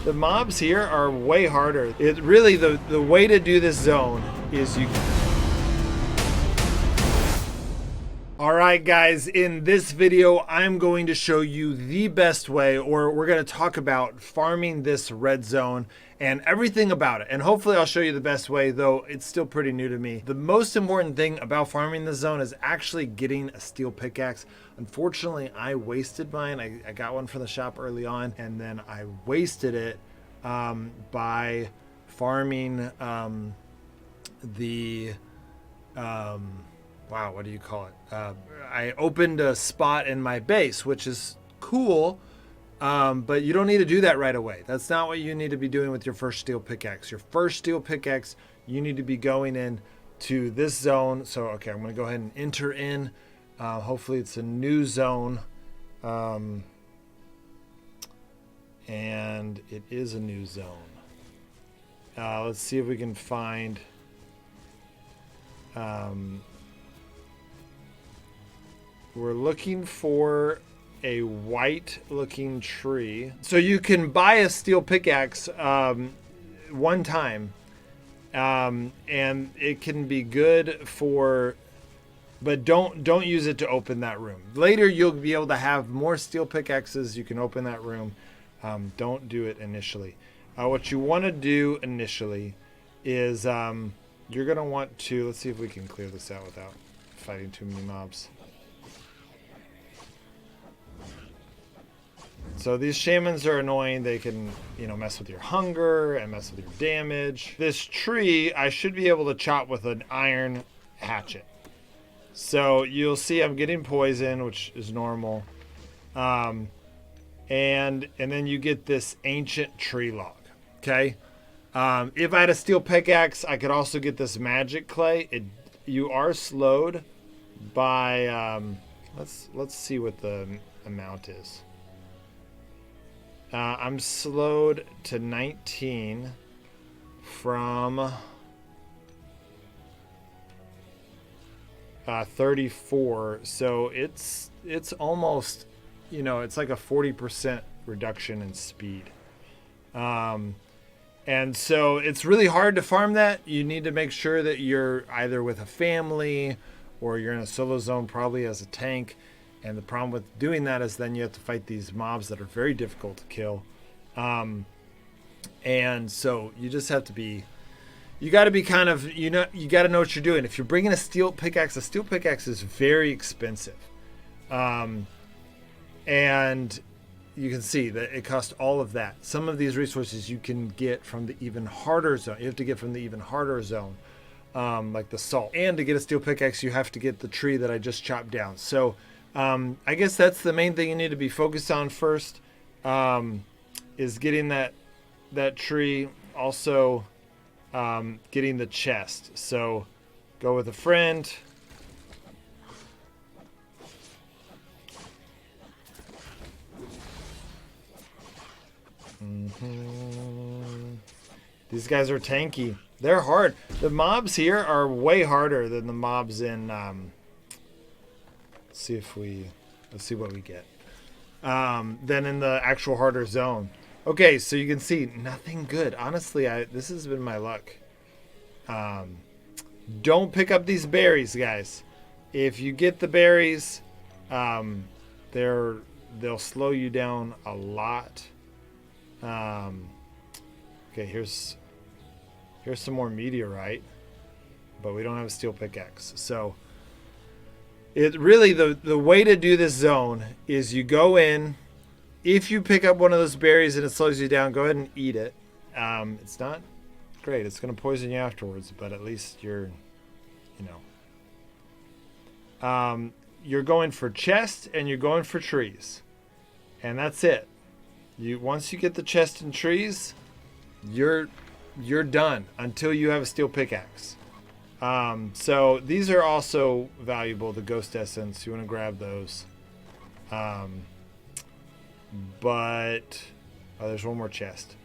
The mobs here are way harder. It really, the way to do this zone is you... Alright guys, in this video I'm going to show you the best way, or we're going to talk about farming this red zone and everything about it. And hopefully I'll show you the best way, though it's still pretty new to me. The most important thing about farming this zone is actually getting a steel pickaxe. Unfortunately, I wasted mine. I got one from the shop early on, and then I wasted it by farming wow, what do you call it? I opened a spot in my base, which is cool, but you don't need to do that right away. That's not what you need to be doing with your first steel pickaxe. Your first steel pickaxe, you need to be going in to this zone. So, okay, I'm going to go ahead and enter in. Hopefully it's a new zone. And it is a new zone. Let's see if we can find... we're looking for a white looking tree. So you can buy a steel pickaxe one time, and it can be good for, but don't use it to open that room. Later you'll be able to have more steel pickaxes. You can open that room. Don't do it initially. What you want to do initially is you're going to want to, let's see if we can clear this out without fighting too many mobs. So these shamans are annoying. They can, mess with your hunger and mess with your damage. This tree, I should be able to chop with an iron hatchet. So you'll see I'm getting poison, which is normal. And then you get this ancient tree log. Okay. If I had a steel pickaxe, I could also get this magic clay. You are slowed by, let's see what the amount is. I'm slowed to 19 from 34. So it's almost, it's like a 40% reduction in speed. And so it's really hard to farm that. You need to make sure that you're either with a family or you're in a solo zone, probably as a tank. And the problem with doing that is then you have to fight these mobs that are very difficult to kill. And so you just have to be, you got to be kind of, you got to know what you're doing. If you're bringing a steel pickaxe is very expensive. And you can see that it costs all of that. Some of these resources you can get from the even harder zone. You have to get from the even harder zone, like the salt. And to get a steel pickaxe, you have to get the tree that I just chopped down. So I guess that's the main thing you need to be focused on first, is getting that tree. Also, getting the chest. So go with a friend. These guys are tanky. They're hard. The mobs here are way harder than the mobs in... let's see what we get. Then in the actual harder zone. Okay, so you can see nothing good. Honestly, this has been my luck. Don't pick up these berries, guys. If you get the berries, they'll slow you down a lot. Okay, here's some more meteorite, but we don't have a steel pickaxe. So it really, the way to do this zone is you go in. If you pick up one of those berries and it slows you down, go ahead and eat it. It's not great. It's going to poison you afterwards, but at least you're going for chest and you're going for trees. And that's it. Once you get the chest and trees, you're done until you have a steel pickaxe. So these are also valuable, the ghost essence. You want to grab those. But there's one more chest.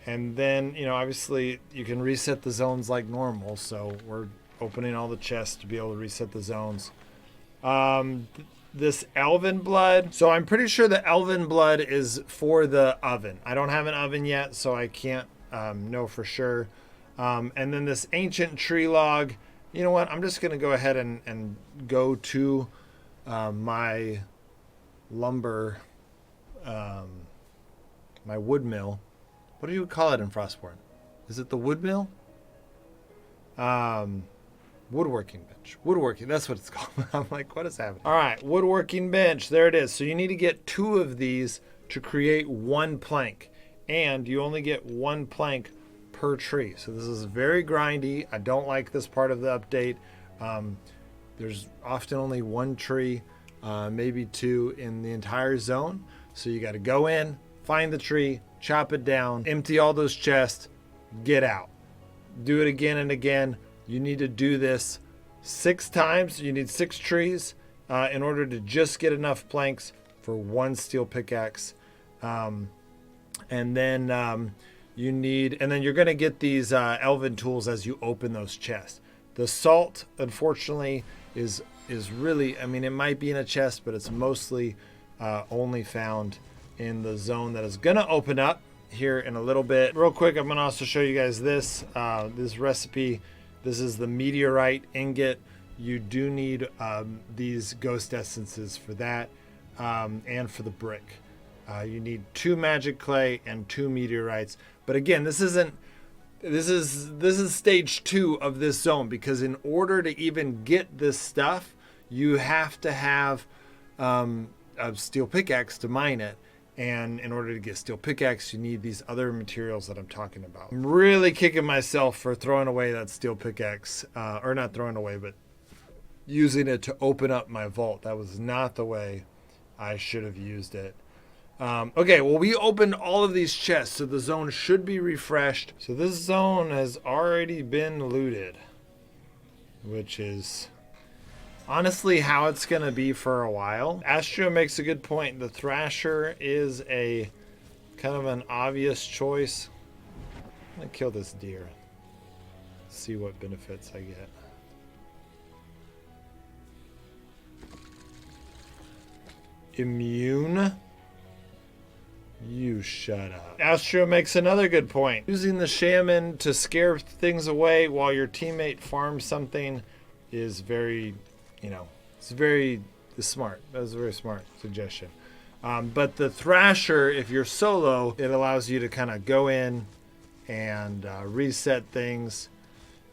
And then, obviously you can reset the zones like normal. So we're opening all the chests to be able to reset the zones. this elven blood. So I'm pretty sure the elven blood is for the oven. I don't have an oven yet, so I can't know for sure. And then this ancient tree log. You know what? I'm just going to go ahead and go to my lumber, my wood mill. What do you call it in Frostborn? Is it the wood mill? Woodworking bench. Woodworking, that's what it's called. I'm like, what is happening? All right, woodworking bench. There it is. So you need to get 2 of these to create 1 plank. And you only get 1 plank per tree. So this is very grindy. I don't like this part of the update. There's often only 1 tree, maybe 2 in the entire zone. So you got to go in, find the tree, chop it down, empty all those chests, get out. Do it again and again. You need to do this 6 times. You need 6 trees in order to just get enough planks for 1 steel pickaxe. And then you need, and then you're going to get these elven tools as you open those chests. The salt, unfortunately, is really, I mean, it might be in a chest, but it's mostly only found in the zone that is going to open up here in a little bit. Real quick, I'm going to also show you guys this recipe. This is the meteorite ingot. You do need these ghost essences for that and for the brick. You need 2 magic clay and 2 meteorites. But again, this is stage 2 of this zone, because in order to even get this stuff, you have to have a steel pickaxe to mine it. And in order to get steel pickaxe, you need these other materials that I'm talking about. I'm really kicking myself for throwing away that steel pickaxe, or not throwing away, but using it to open up my vault. That was not the way I should have used it. Okay, well, we opened all of these chests, so the zone should be refreshed. So this zone has already been looted, which is honestly how it's going to be for a while. Astro makes a good point. The Thrasher is a kind of an obvious choice. I'm going to kill this deer. See what benefits I get. Immune? You shut up. Astro makes another good point. Using the shaman to scare things away while your teammate farms something is very, it's smart. That was a very smart suggestion. But the Thrasher, if you're solo, it allows you to kind of go in and reset things.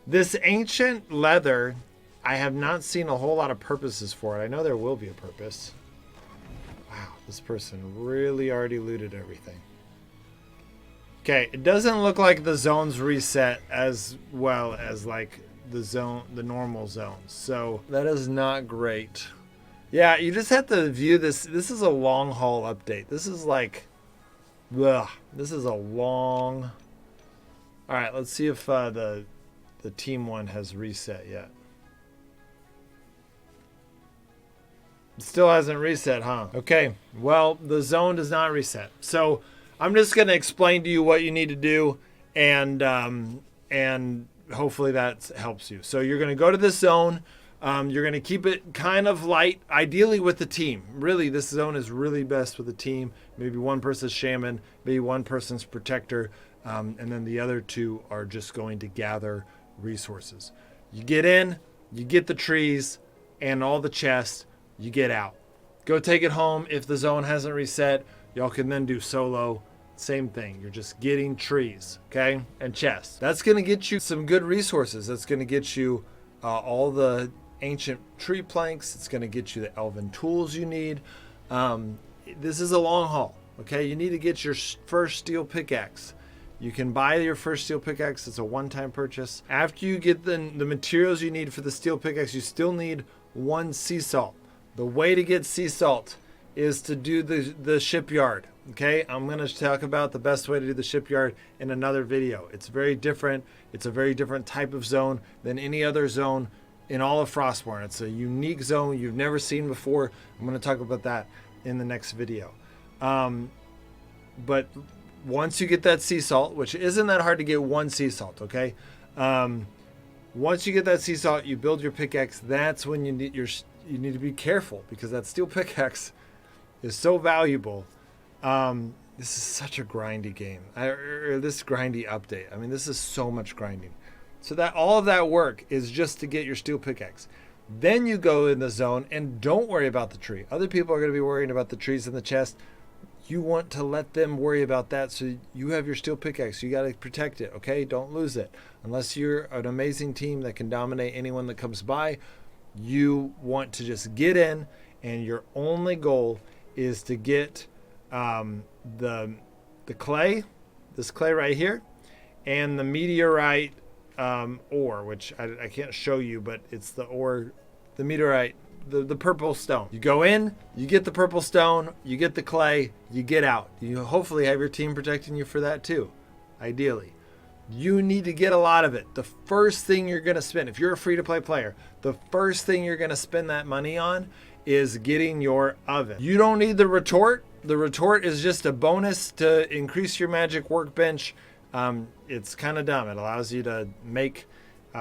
This ancient leather, I have not seen a whole lot of purposes for it. I know there will be a purpose. Wow, this person really already looted everything. Okay, it doesn't look like the zones reset as well as like the normal zones. So that is not great. Yeah, you just have to view this. This is a long haul update. This is like, this is a long. All right, let's see if the team one has reset yet. It still hasn't reset, huh? Okay, well, the zone does not reset. So I'm just going to explain to you what you need to do, and hopefully that helps you. So you're going to go to this zone. You're going to keep it kind of light, ideally with the team. Really, this zone is really best with the team. Maybe one person's shaman, maybe one person's protector, and then the other 2 are just going to gather resources. You get in, you get the trees and all the chests, you get out. Go take it home. If the zone hasn't reset, y'all can then do solo. Same thing. You're just getting trees, okay? And chests. That's going to get you some good resources. That's going to get you all the ancient tree planks. It's going to get you the elven tools you need. This is a long haul, okay? You need to get your first steel pickaxe. You can buy your first steel pickaxe. It's a one-time purchase. After you get the materials you need for the steel pickaxe, you still need 1 sea salt. The way to get sea salt is to do the shipyard. Okay, I'm going to talk about the best way to do the shipyard in another video. It's very different. It's a very different type of zone than any other zone in all of Frostborn. It's a unique zone you've never seen before. I'm going to talk about that in the next video. But once you get that sea salt, which isn't that hard to get 1 sea salt, okay? Once you get that sea salt, you build your pickaxe. That's when you you need to be careful because that steel pickaxe is so valuable. This is such a grindy game. This grindy update. I mean, this is so much grinding. So that all of that work is just to get your steel pickaxe. Then you go in the zone and don't worry about the tree. Other people are going to be worrying about the trees in the chest. You want to let them worry about that so you have your steel pickaxe. You got to protect it, okay? Don't lose it. Unless you're an amazing team that can dominate anyone that comes by, you want to just get in, and your only goal is to get the clay, this clay right here, and the meteorite ore, which I can't show you, but it's the ore, the meteorite, the purple stone. You go in, you get the purple stone, you get the clay, you get out. You hopefully have your team protecting you for that too, ideally. You need to get a lot of it. The first thing you're going to spend, if you're a free-to-play player, the first thing you're going to spend that money on is getting your oven. You don't need the retort. The retort is just a bonus to increase your magic workbench. It's kind of dumb. It allows you to make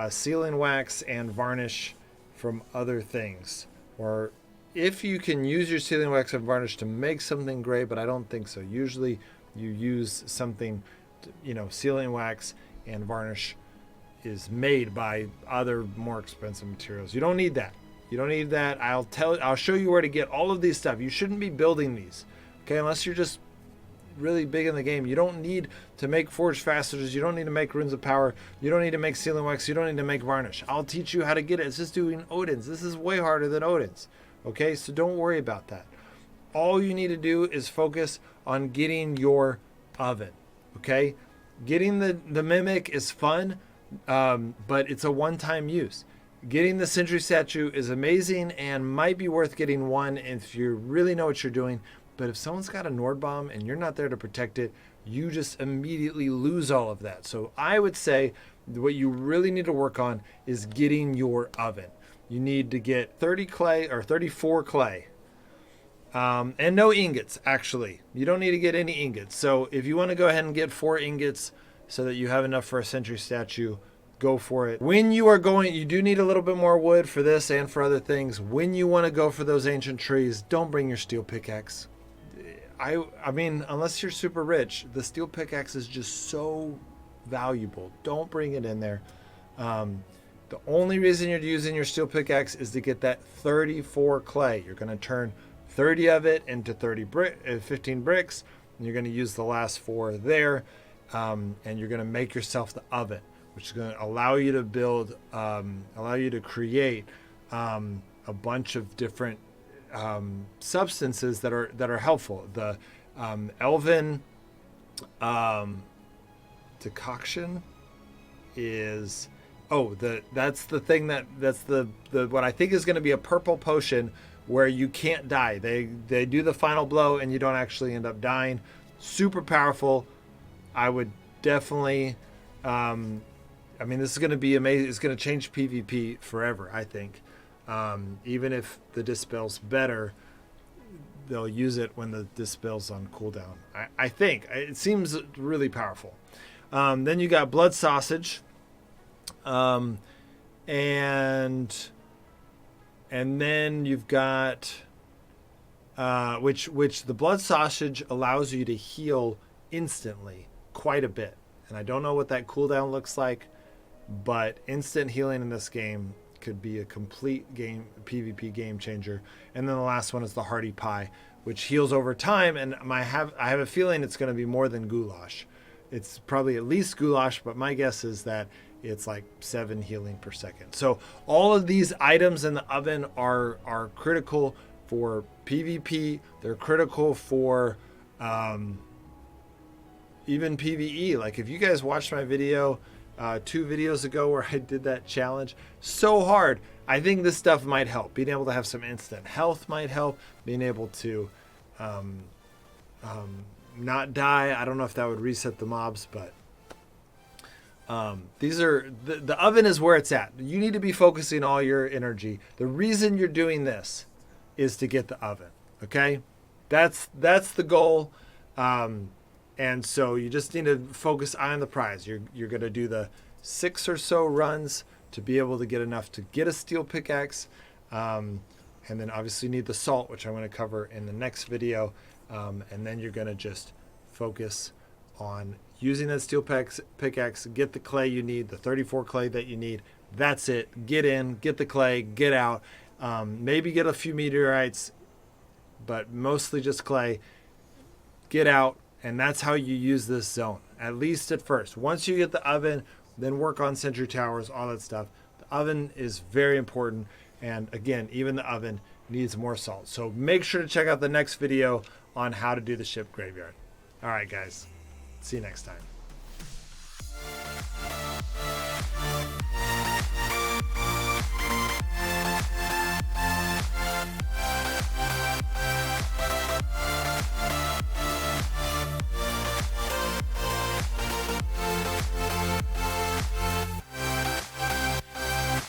sealing wax and varnish from other things. Or if you can use your sealing wax and varnish to make something gray, but I don't think so. Usually you use something, sealing wax and varnish is made by other more expensive materials. You don't need that. You don't need that. I'll show you where to get all of these stuff. You shouldn't be building these, okay? Unless you're just really big in the game. You don't need to make forged fasteners. You don't need to make runes of power. You don't need to make sealing wax. You don't need to make varnish. I'll teach you how to get it. It's just doing Odin's. This is way harder than Odin's, okay? So don't worry about that. All you need to do is focus on getting your oven, okay? Getting the mimic is fun, but it's a one-time use. Getting the sentry statue is amazing and might be worth getting one if you really know what you're doing. But if someone's got a Nord bomb and you're not there to protect it, you just immediately lose all of that. So I would say what you really need to work on is getting your oven. You need to get 30 clay or 34 clay. And no ingots, actually. You don't need to get any ingots. So if you want to go ahead and get 4 ingots so that you have enough for a sentry statue, go for it. When you are going, you do need a little bit more wood for this and for other things. When you want to go for those ancient trees, don't bring your steel pickaxe. I mean, unless you're super rich, the steel pickaxe is just so valuable. Don't bring it in there. The only reason you're using your steel pickaxe is to get that 34 clay. You're going to turn 30 of it into 15 bricks, and you're going to use the last 4 there, and you're going to make yourself the oven, which is going to allow you to build, allow you to create a bunch of different substances that are helpful. The elven decoction is that's the what I think is going to be a purple potion where you can't die. They do the final blow and you don't actually end up dying. Super powerful. I would definitely this is going to be amazing. It's going to change PvP forever, I think. Even if the dispel's better, they'll use it when the dispel's on cooldown. I think. It seems really powerful. Then you got blood sausage. And then you've got which the blood sausage allows you to heal instantly quite a bit. And I don't know what that cooldown looks like, but instant healing in this game could be a complete game PvP game changer. And then the last one is the hearty pie, which heals over time, and I have a feeling it's going to be more than goulash. It's probably at least goulash, but my guess is that it's like 7 healing per second. So all of these items in the oven are critical for PvP. They're critical for even PvE. Like if you guys watched my video 2 videos ago where I did that challenge, so hard. I think this stuff might help. Being able to have some instant health might help. Being able to not die. I don't know if that would reset the mobs, but these are the oven is where it's at. You need to be focusing all your energy. The reason you're doing this is to get the oven. Okay, that's the goal. And so you just need to focus on the prize. You're going to do the 6 or so runs to be able to get enough to get a steel pickaxe. And then obviously you need the salt, which I'm going to cover in the next video. And then you're going to just focus on using that steel pickaxe, get the clay you need, the 34 clay that you need. That's it. Get in, get the clay, get out. Maybe get a few meteorites, but mostly just clay. Get out, and that's how you use this zone, at least at first. Once you get the oven, then work on sentry towers, all that stuff. The oven is very important, and again, even the oven needs more salt. So make sure to check out the next video on how to do the ship graveyard. All right, guys. See you next time.